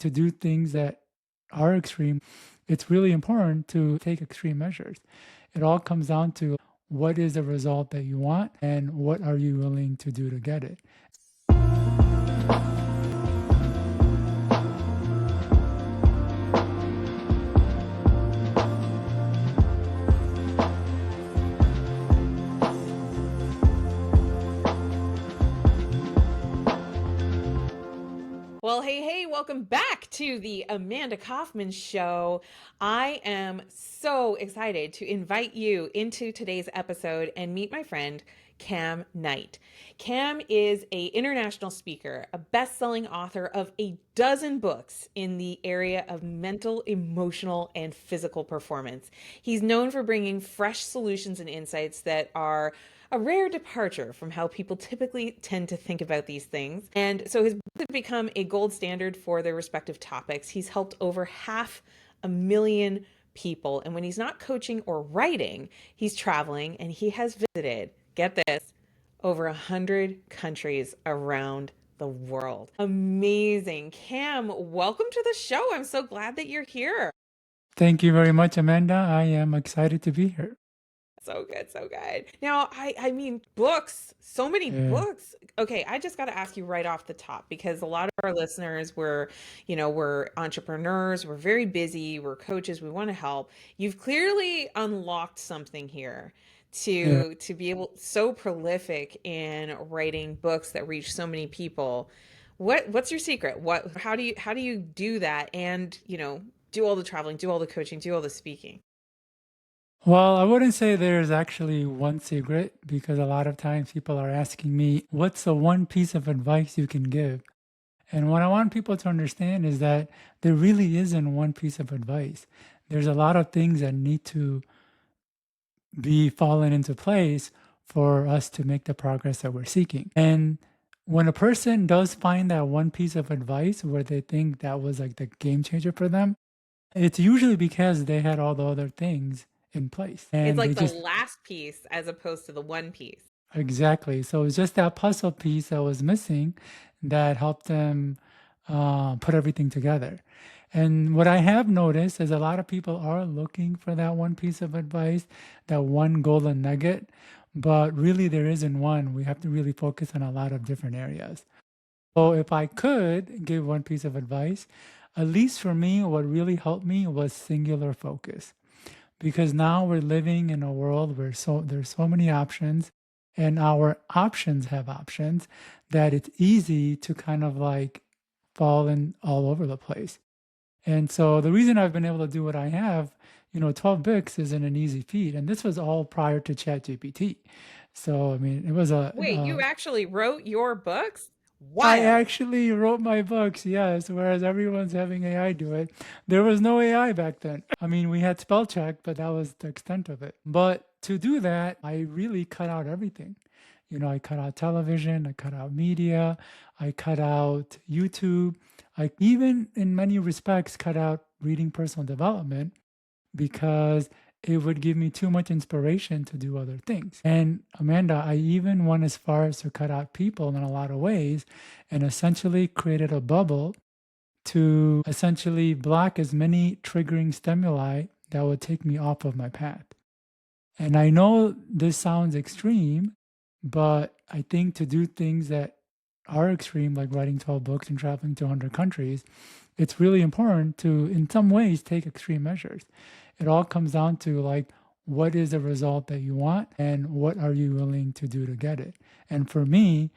to do things that are extreme, it's really important to take extreme measures. It all comes down to what is the result that you want and what are you willing to do to get it. Well, hey, welcome back to the Amanda Kaufman Show. I am so excited to invite you into today's episode and meet my friend, Kam Knight. Kam is an international speaker, a best-selling author of a dozen books in the area of mental, emotional, and physical performance. He's known for bringing fresh solutions and insights that are a rare departure from how people typically tend to think about these things. And so his books have become a gold standard for their respective topics. He's helped over 500,000 people. And when he's not coaching or writing, he's traveling and he has visited, get this, over 100 countries around the world. Amazing. Kam, welcome to the show. I'm so glad that you're here. Thank you very much, Amanda. I am excited to be here. So good, so good. Now, I mean, books, so many Yeah. books. Okay, I just got to ask you right off the top because a lot of our listeners we're entrepreneurs, we're very busy, we're coaches, we want to help. You've clearly unlocked something here Yeah. to be able so prolific in writing books that reach so many people. What's your secret? How do you do that and, do all the traveling, do all the coaching, do all the speaking? Well, I wouldn't say there's actually one secret because a lot of times people are asking me, what's the one piece of advice you can give? And what I want people to understand is that there really isn't one piece of advice. There's a lot of things that need to be fallen into place for us to make the progress that we're seeking. And when a person does find that one piece of advice where they think that was like the game changer for them, it's usually because they had all the other things in place It's and they like the just last piece as opposed to the one piece. exactly. So it's just that puzzle piece that was missing that helped them put everything together. And what I have noticed is a lot of people are looking for that one piece of advice, that one golden nugget, but really there isn't one. We have to really focus on a lot of different areas. So if I could give one piece of advice, at least for me, what really helped me was singular focus because now we're living in a world where there's so many options and our options have options that it's easy to kind of like fall in all over the place. And so the reason I've been able to do what I have, 12 books isn't an easy feat. And this was all prior to ChatGPT. So, I mean, it was Wait, you actually wrote your books? I Wild. actually wrote my books, yes, whereas everyone's having AI do it. There was no AI back then. I mean, we had spell check, but that was the extent of it. But to do that, I really cut out everything. I cut out television, I cut out media, I cut out YouTube. I even, in many respects, cut out reading personal development because it would give me too much inspiration to do other things. And Amanda, I even went as far as to cut out people in a lot of ways and essentially created a bubble to essentially block as many triggering stimuli that would take me off of my path. And I know this sounds extreme, but I think to do things that are extreme, like writing 12 books and traveling to 100 countries, it's really important to, in some ways, take extreme measures. It all comes down to like, what is the result that you want and what are you willing to do to get it? And for me,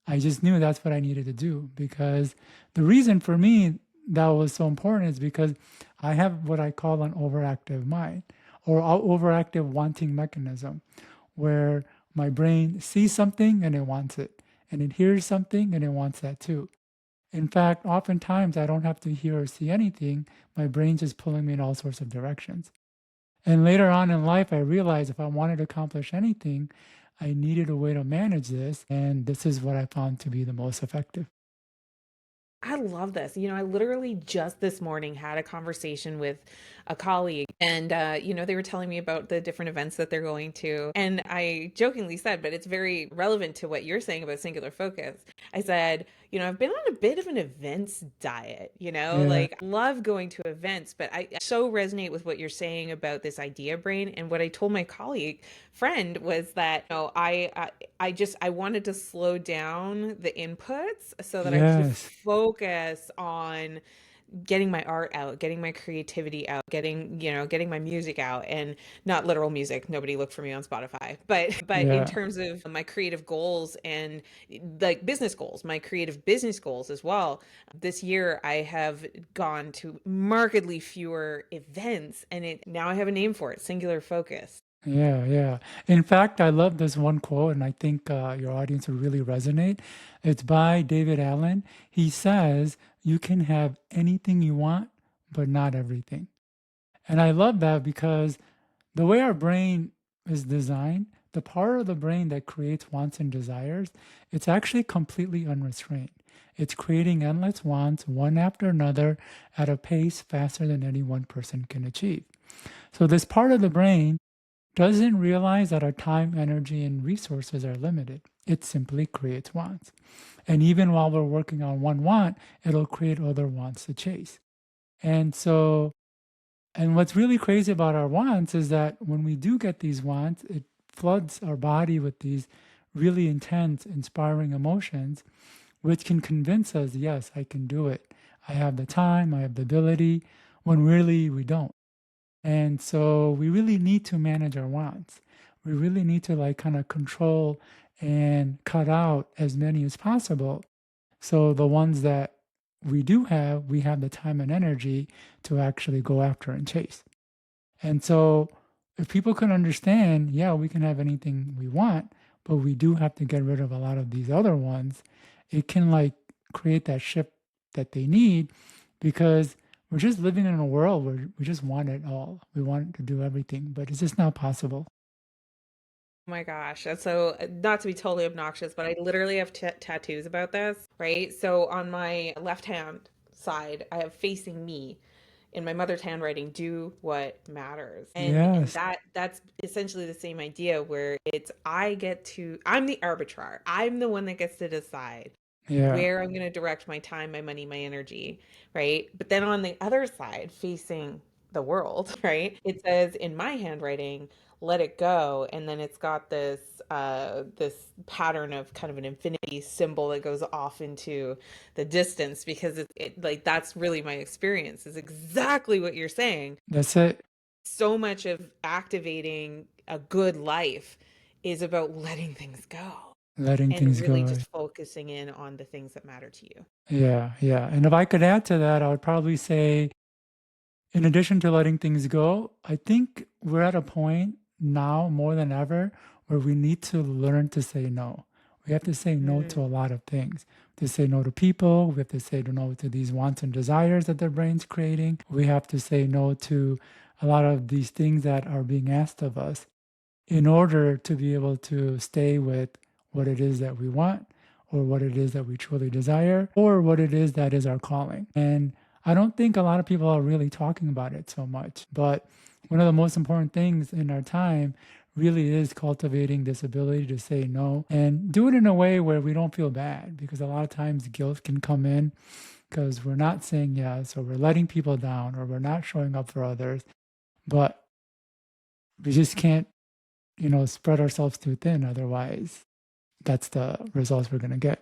I just knew that's what I needed to do because the reason for me that was so important is because I have what I call an overactive mind or overactive wanting mechanism where my brain sees something and it wants it, and it hears something and it wants that too. In fact, oftentimes I don't have to hear or see anything. My brain's just pulling me in all sorts of directions. And later on in life, I realized if I wanted to accomplish anything, I needed a way to manage this. And this is what I found to be the most effective. I love this. I literally just this morning had a conversation with a colleague, and they were telling me about the different events that they're going to. And I jokingly said, but it's very relevant to what you're saying about singular focus. I said, I've been on a bit of an events diet, Yeah. like I love going to events, but I so resonate with what you're saying about this idea brain. And what I told my colleague friend was that, I wanted to slow down the inputs so that I could Yes. focus on getting my art out, getting my creativity out, getting my music out, and not literal music. Nobody look for me on Spotify. But in Yeah. terms of my creative goals and like business goals, my creative business goals as well. This year I have gone to markedly fewer events, and it now I have a name for it, singular focus. Yeah, yeah. In fact, I love this one quote, and I think your audience will really resonate. It's by David Allen. He says, "You can have anything you want, but not everything." And I love that because the way our brain is designed, the part of the brain that creates wants and desires, it's actually completely unrestrained. It's creating endless wants, one after another, at a pace faster than any one person can achieve. So, this part of the brain doesn't realize that our time, energy, and resources are limited. It simply creates wants. And even while we're working on one want, it'll create other wants to chase. And so, and what's really crazy about our wants is that when we do get these wants, it floods our body with these really intense, inspiring emotions, which can convince us, yes, I can do it. I have the time, I have the ability, when really we don't. And so we really need to manage our wants. We really need to like kind of control and cut out as many as possible. So the ones that we have the time and energy to actually go after and chase. And so if people can understand, yeah, we can have anything we want, but we do have to get rid of a lot of these other ones, it can like create that shift that they need because we're just living in a world where we just want it all. We want to do everything, but it's just not possible. Oh my gosh. That's so, not to be totally obnoxious, but I literally have tattoos about this, right? So on my left hand side, I have facing me in my mother's handwriting, do what matters. And Yes. that's essentially the same idea where I'm the arbitrar. I'm the one that gets to decide Yeah. where I'm going to direct my time, my money, my energy, right? But then on the other side, facing the world, right? It says in my handwriting, let it go, and then it's got this pattern of kind of an infinity symbol that goes off into the distance because like that's really my experience is exactly what you're saying. That's it. So much of activating a good life is about letting things go Letting and things really go. just focusing in on the things that matter to you. Yeah. Yeah. And if I could add to that, I would probably say, in addition to letting things go, I think we're at a point now more than ever where we need to learn to say no. We have to say no to a Mm. lot of things. To say no to people, we have to say no to these wants and desires that their brain's creating. We have to say no to a lot of these things that are being asked of us in order to be able to stay with what it is that we want or what it is that we truly desire or what it is that is our calling. And I don't think a lot of people are really talking about it so much, but one of the most important things in our time really is cultivating this ability to say no and do it in a way where we don't feel bad because a lot of times guilt can come in because we're not saying yes or we're letting people down or we're not showing up for others, but we just can't spread ourselves too thin. Otherwise, that's the results we're going to get.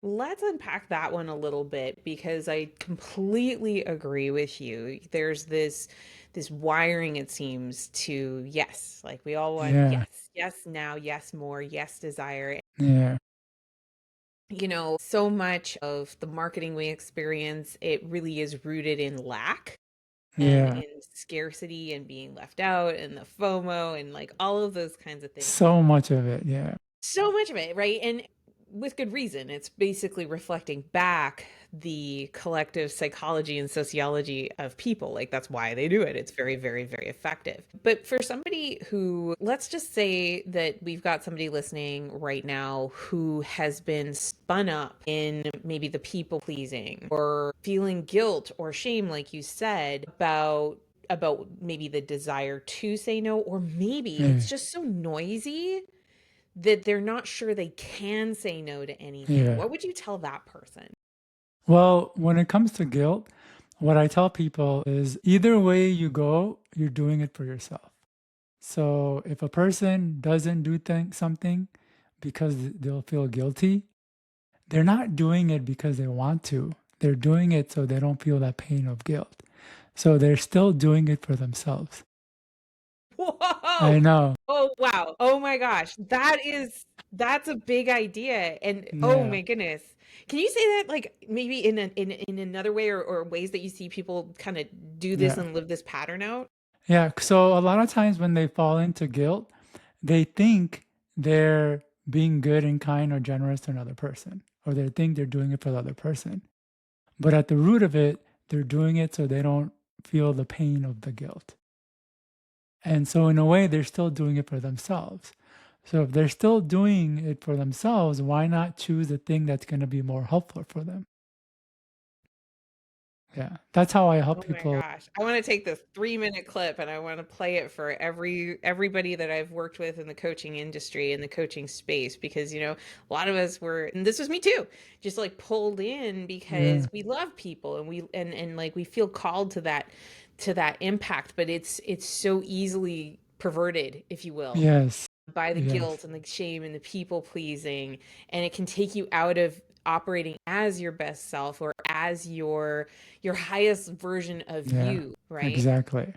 Let's unpack that one a little bit because I completely agree with you. There's this wiring it seems to yes, like we all want Yeah. yes, yes now, yes more, yes desire. Yeah. So much of the marketing we experience, it really is rooted in lack and Yeah. in scarcity and being left out and the FOMO and like all of those kinds of things. So much of it. Yeah. So much of it, right? And with good reason. It's basically reflecting back the collective psychology and sociology of people. Like that's why they do it. It's very, very, very effective. But for somebody who, let's just say that we've got somebody listening right now who has been spun up in maybe the people pleasing or feeling guilt or shame, like you said, about maybe the desire to say no, or maybe it's Yeah. just so noisy that they're not sure they can say no to anything, Yeah. what would you tell that person? Well, when it comes to guilt, what I tell people is either way you go, you're doing it for yourself. So if a person doesn't do something because they'll feel guilty, they're not doing it because they want to. They're doing it so they don't feel that pain of guilt. So they're still doing it for themselves. I Whoa. know. Oh, wow. Oh my gosh. That's a big idea. And oh Yeah. my goodness. Can you say that like maybe in another way, or ways that you see people kind of do this Yeah. and live this pattern out? Yeah. So a lot of times when they fall into guilt, they think they're being good and kind or generous to another person, or they think they're doing it for the other person. But at the root of it, they're doing it so they don't feel the pain of the guilt. And so, in a way, they're still doing it for themselves. So, if they're still doing it for themselves, why not choose the thing that's going to be more helpful for them? Yeah, that's how I help Oh my people. gosh. I want to take this 3-minute clip and I want to play it for everybody that I've worked with in the coaching industry, in the coaching space, because a lot of us were, and this was me too, just like pulled in Yeah. because we love people and and like we feel called to that impact, but it's so easily perverted, if you will, Yes. by the Yes. guilt and the shame and the people pleasing, and it can take you out of operating as your best self or as your highest version of Yeah. you, right? Exactly.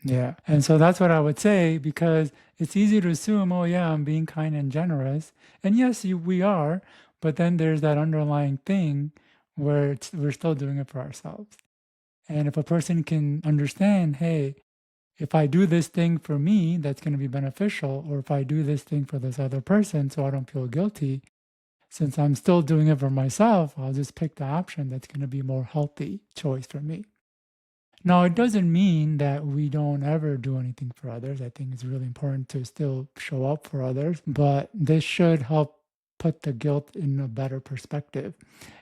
Yeah. And so that's what I would say because it's easy to assume, oh, yeah, I'm being kind and generous. And yes, we are. But then there's that underlying thing where we're still doing it for ourselves. And if a person can understand, hey, if I do this thing for me, that's going to be beneficial, or if I do this thing for this other person so I don't feel guilty, since I'm still doing it for myself, I'll just pick the option that's going to be more healthy choice for me. Now, it doesn't mean that we don't ever do anything for others. I think it's really important to still show up for others, but this should help put the guilt in a better perspective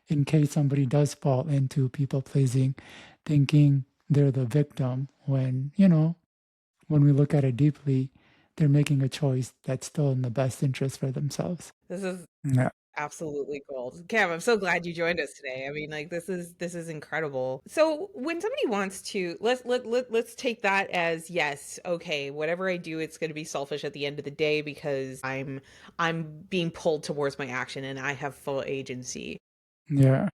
in case somebody does fall into people pleasing, thinking they're the victim when, when we look at it deeply, they're making a choice that's still in the best interest for themselves. This is Yeah. absolutely gold. Cam, I'm so glad you joined us today. I mean, like this is incredible. So when somebody wants to, let's take that as, yes, okay, whatever I do, it's going to be selfish at the end of the day because I'm being pulled towards my action and I have full agency. Yeah.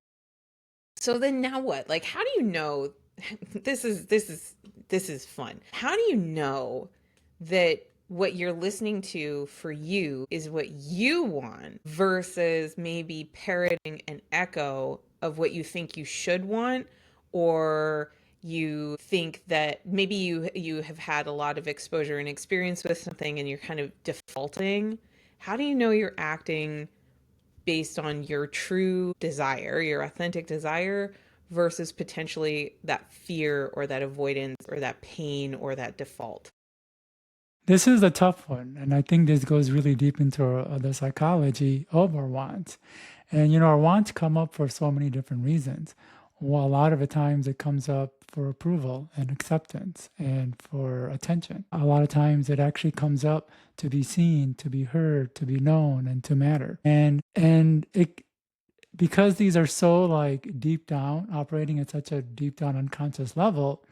So then now what? Like, how do you know this is fun. How do you know that what you're listening to for you is what you want versus maybe parroting an echo of what you think you should want, or you think that maybe you have had a lot of exposure and experience with something and you're kind of defaulting? How do you know you're acting based on your true desire, your authentic desire, versus potentially that fear or that avoidance or that pain or that default? This is a tough one. And I think this goes really deep into the psychology of our wants. And, our wants come up for so many different reasons. Well, a lot of the times it comes up for approval and acceptance and for attention. A lot of times it actually comes up to be seen, to be heard, to be known, and to matter. And it because these are so like deep down, operating at such a deep down unconscious level,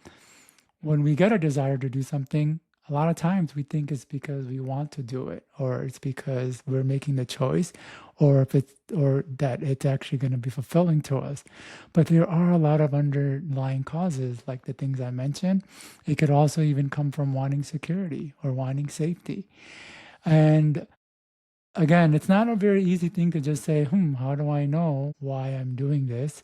when we get a desire to do something, a lot of times we think it's because we want to do it, or it's because we're making the choice, or if it's or that it's actually going to be fulfilling to us. But there are a lot of underlying causes, like the things I mentioned. It could also even come from wanting security or wanting safety. And again, it's not a very easy thing to just say, how do I know why I'm doing this?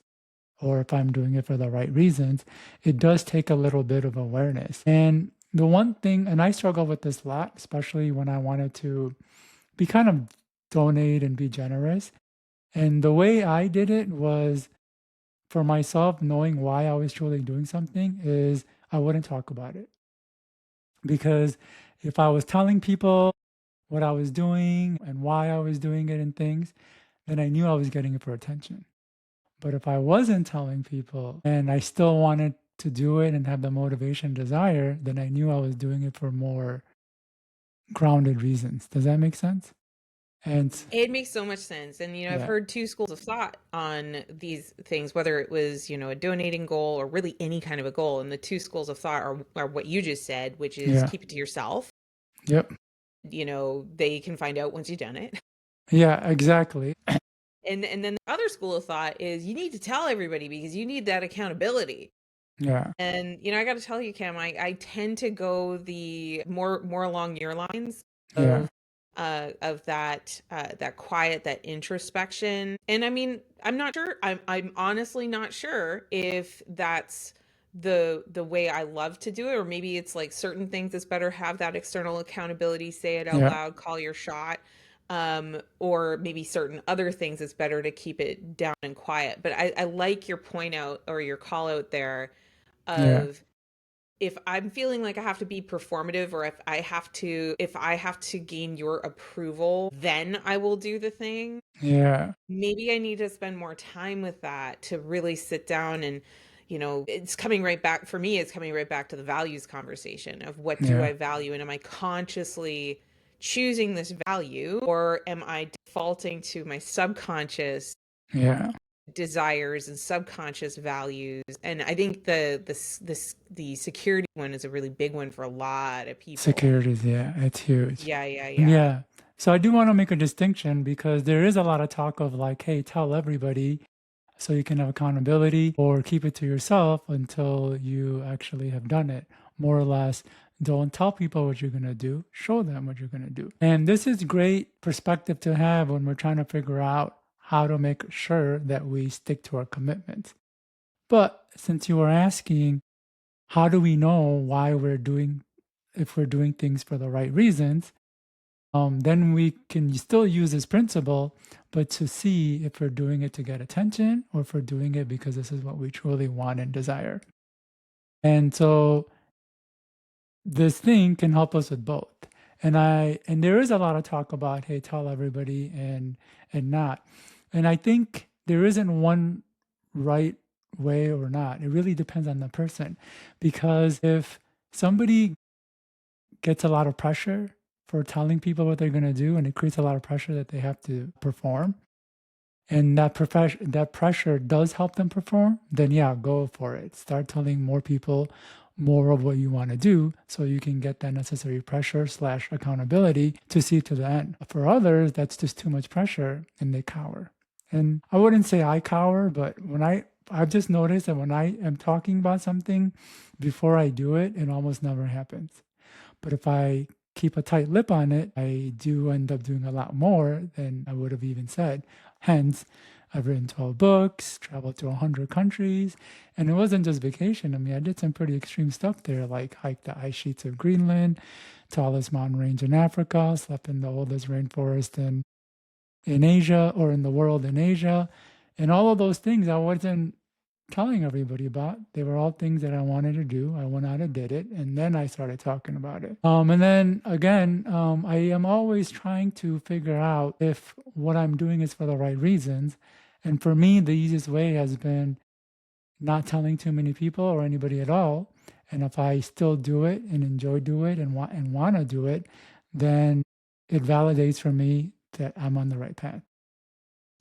Or if I'm doing it for the right reasons, it does take a little bit of awareness. And the one thing, and I struggle with this a lot, especially when I wanted to be kind of donate and be generous. And the way I did it was for myself, knowing why I was truly doing something, is I wouldn't talk about it. Because if I was telling people what I was doing and why I was doing it and things, then I knew I was getting it for attention. But if I wasn't telling people and I still wanted to do it and have the motivation, desire, then I knew I was doing it for more grounded reasons. Does that make sense? And It makes so much sense. And, I've yeah, heard two schools of thought on these things, whether it was, a donating goal or really any kind of a goal. And the two schools of thought are what you just said, which is yeah, keep it to yourself. yep, They can find out once you've done it. yeah, exactly. And then the other school of thought is you need to tell everybody because you need that accountability. Yeah, And I got to tell you, Cam, I tend to go the more along your lines yeah, of that quiet, that introspection. And I mean, I'm not sure. I'm honestly not sure if that's the way I love to do it, or maybe it's like certain things it's better have that external accountability, say it out yeah, loud, call your shot. Or maybe certain other things it's better to keep it down and quiet. But I like your point out or your call out there yeah, of if I'm feeling like I have to be performative or if I have to gain your approval, then I will do the thing. yeah, Maybe I need to spend more time with that to really sit down and it's coming right back for me, it's coming right back to the values conversation of what do yeah, I value and am I consciously choosing this value or am I defaulting to my subconscious yeah. desires and subconscious values. And I think the security one is a really big one for a lot of people. Securities, yeah, it's huge. Yeah, yeah, yeah. Yeah. So I do want to make a distinction because there is a lot of talk of like, hey, tell everybody so you can have accountability or keep it to yourself until you actually have done it. More or less, don't tell people what you're going to do, show them what you're going to do. And this is great perspective to have when we're trying to figure out how to make sure that we stick to our commitments. But since you were asking, how do we know why we're doing, if we're doing things for the right reasons? Then we can still use this principle, but to see if we're doing it to get attention or if we're doing it because this is what we truly want and desire. And so this thing can help us with both. And there is a lot of talk about, hey, tell everybody and not. And I think there isn't one right way or not. It really depends on the person. Because if somebody gets a lot of pressure for telling people what they're going to do, and it creates a lot of pressure that they have to perform, and that pressure does help them perform, then yeah, go for it. Start telling more people more of what you want to do so you can get that necessary pressure slash accountability to see to the end. For others, that's just too much pressure and they cower. And I wouldn't say I cower, but I've just noticed that when I am talking about something before I do it, it almost never happens. But if I keep a tight lip on it, I do end up doing a lot more than I would have even said. Hence, I've written 12 books, traveled to 100 countries, and it wasn't just vacation. I mean, I did some pretty extreme stuff there, like hike the ice sheets of Greenland, tallest mountain range in Africa, slept in the oldest rainforest in Asia or in the world in Asia. And all of those things I wasn't telling everybody about. They were all things that I wanted to do. I went out and did it, and then I started talking about it. And then again, I am always trying to figure out if what I'm doing is for the right reasons. And for me, the easiest way has been not telling too many people or anybody at all. And if I still do it and enjoy do it and want to do it, then it validates for me that I'm on the right path.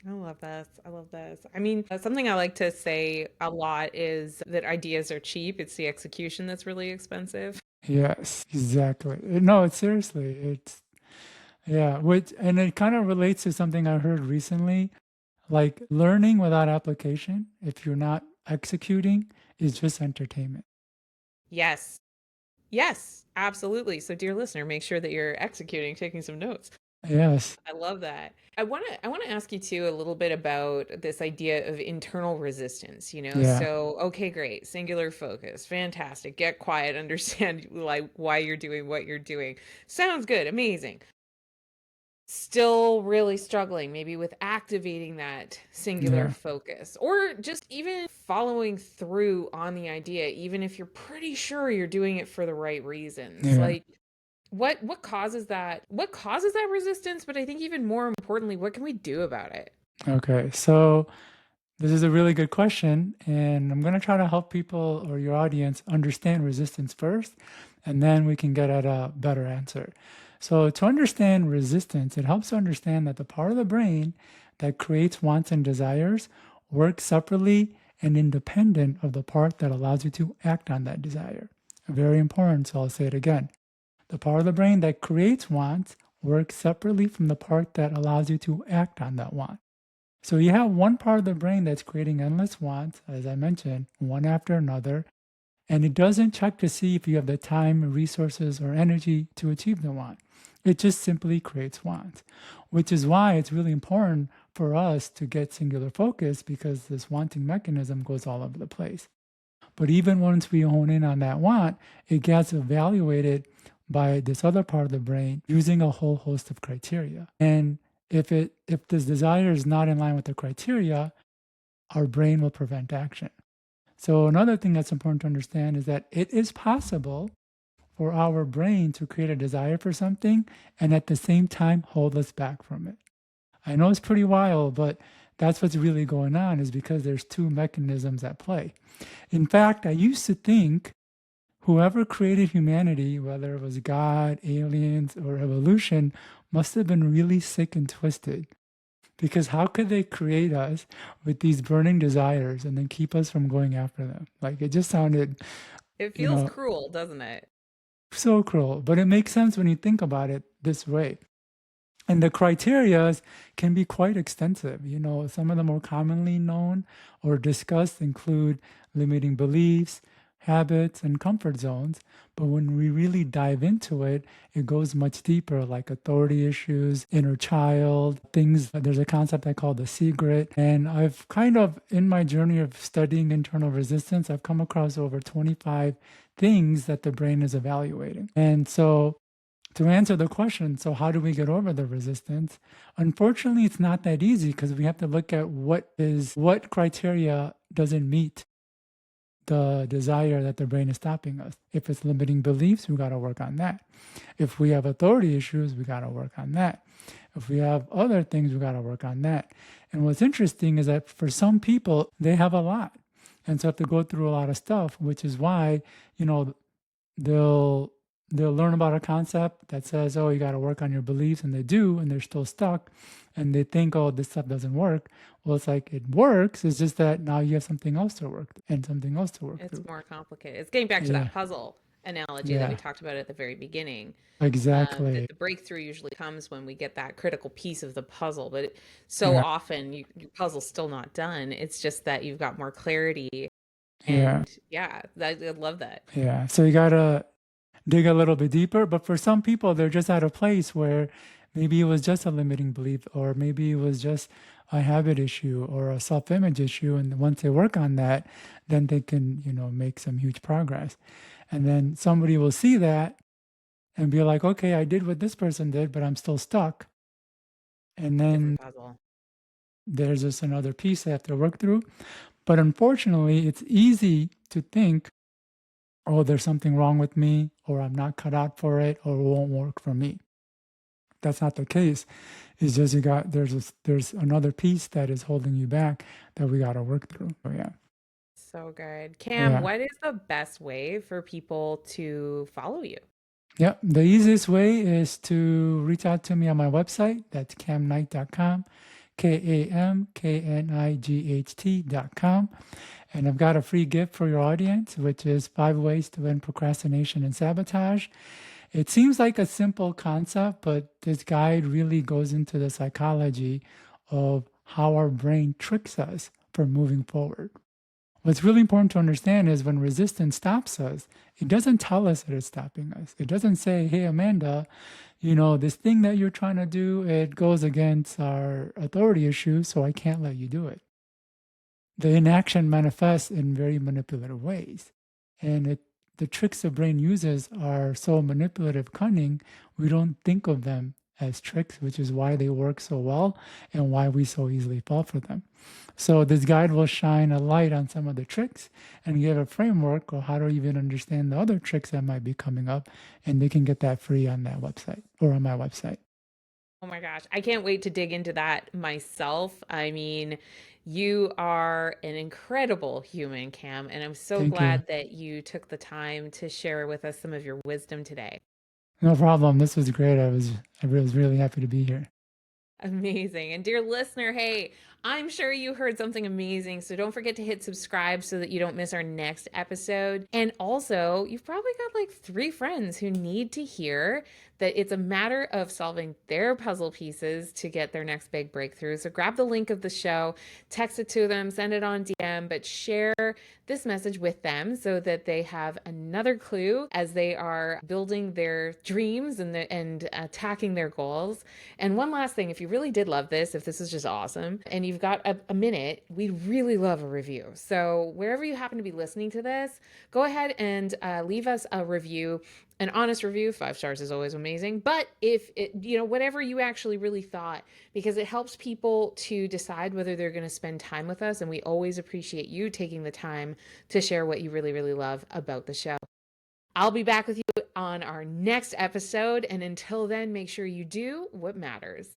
I love this. I love this. I mean, something I like to say a lot is that ideas are cheap. It's the execution that's really expensive. Yes, exactly. No, it's seriously, it's yeah, which and it kind of relates to something I heard recently, like learning without application, if you're not executing, is just entertainment. Yes. Yes, absolutely. So, dear listener, make sure that you're executing, taking some notes. Yes. I love that. I want to ask you too a little bit about this idea of internal resistance, Yeah. So, okay, great. Singular focus. Fantastic. Get quiet, understand like why you're doing what you're doing. Sounds good. Amazing. Still really struggling maybe with activating that singular Yeah. focus or just even following through on the idea even if you're pretty sure you're doing it for the right reasons. Yeah. Like what causes that resistance, but I think even more importantly, what can we do about it? Okay. So this is a really good question, and I'm going to try to help people or your audience understand resistance first, and then we can get at a better answer. So, to understand resistance, it helps to understand that the part of the brain that creates wants and desires works separately and independent of the part that allows you to act on that desire. Very important, so I'll say it again. The part of the brain that creates wants works separately from the part that allows you to act on that want. So you have one part of the brain that's creating endless wants, as I mentioned, one after another, and it doesn't check to see if you have the time, resources, or energy to achieve the want. It just simply creates wants, which is why it's really important for us to get singular focus because this wanting mechanism goes all over the place. But even once we hone in on that want, it gets evaluated by this other part of the brain using a whole host of criteria. And if this desire is not in line with the criteria, our brain will prevent action. So another thing that's important to understand is that it is possible for our brain to create a desire for something and at the same time hold us back from it. I know it's pretty wild, but that's what's really going on is because there's two mechanisms at play. In fact, I used to think whoever created humanity, whether it was God, aliens, or evolution, must have been really sick and twisted. Because how could they create us with these burning desires and then keep us from going after them? Like it just sounded, It you feels know, cruel, doesn't it? so cruel. But it makes sense when you think about it this way. And the criterias can be quite extensive. Some of the more commonly known or discussed include limiting beliefs, habits, and comfort zones. But when we really dive into it, it goes much deeper, like authority issues, inner child, things. There's a concept I call the secret. And I've kind of, in my journey of studying internal resistance, I've come across over 25 things that the brain is evaluating. And so to answer the question, so how do we get over the resistance? Unfortunately, it's not that easy because we have to look at what criteria doesn't meet the desire that the brain is stopping us. If it's limiting beliefs, we got to work on that. If we have authority issues, we got to work on that. If we have other things, we got to work on that. And what's interesting is that for some people, they have a lot. And so have to go through a lot of stuff, which is why, you know, they'll they'll learn about a concept that says, oh, you got to work on your beliefs, and they do, and they're still stuck, and they think, oh, this stuff doesn't work. Well, it's like it works. It's just that now you have something else to work and something else to work It's through. more complicated. It's getting back to Yeah, that puzzle analogy that we yeah, talked about at the very beginning. That exactly. the breakthrough usually comes when we get that critical piece of the puzzle, but so Yeah, often your puzzle's still not done. It's just that you've got more clarity, yeah, and yeah, I love that. yeah. So you gotta dig a little bit deeper. But for some people, they're just at a place where maybe it was just a limiting belief, or maybe it was just a habit issue or a self-image issue. And once they work on that, then they can, make some huge progress. And then somebody will see that and be like, okay, I did what this person did, but I'm still stuck. And Different then puzzle. there's just another piece they have to work through. But unfortunately, it's easy to think, oh, there's something wrong with me, or I'm not cut out for it, or it won't work for me. That's not the case. It's just there's another piece that is holding you back that we got to work through. So yeah, So good. Cam, yeah, what is the best way for people to follow you? yeah. The easiest way is to reach out to me on my website. That's kamknight.com, KAMKNIGHT.com. And I've got a free gift for your audience, which is 5 ways to end procrastination and sabotage. It seems like a simple concept, but this guide really goes into the psychology of how our brain tricks us for moving forward. What's really important to understand is when resistance stops us, it doesn't tell us that it's stopping us. It doesn't say, hey, Amanda, this thing that you're trying to do, it goes against our authority issues, so I can't let you do it. The inaction manifests in very manipulative ways. And the tricks the brain uses are so manipulative, cunning, we don't think of them as tricks, which is why they work so well and why we so easily fall for them. So this guide will shine a light on some of the tricks and give a framework of how to even understand the other tricks that might be coming up. And they can get that free on that website or on my website. Oh my gosh, I can't wait to dig into that myself. I mean, you are an incredible human, Cam, and I'm so Thank you. glad that you took the time to share with us some of your wisdom today. No problem. This was great. I was really happy to be here. Amazing. And dear listener, hey, I'm sure you heard something amazing. So don't forget to hit subscribe so that you don't miss our next episode. And also, you've probably got like 3 friends who need to hear that it's a matter of solving their puzzle pieces to get their next big breakthrough. So grab the link of the show, text it to them, send it on DM, but share this message with them so that they have another clue as they are building their dreams and attacking their goals. And one last thing, if you really did love this, if this is just awesome, and you've got a minute, we'd really love a review. So wherever you happen to be listening to this, go ahead and leave us a review. An honest review, 5 stars is always amazing. But if it, whatever you actually really thought, because it helps people to decide whether they're going to spend time with us. And we always appreciate you taking the time to share what you really, really love about the show. I'll be back with you on our next episode. And until then, make sure you do what matters.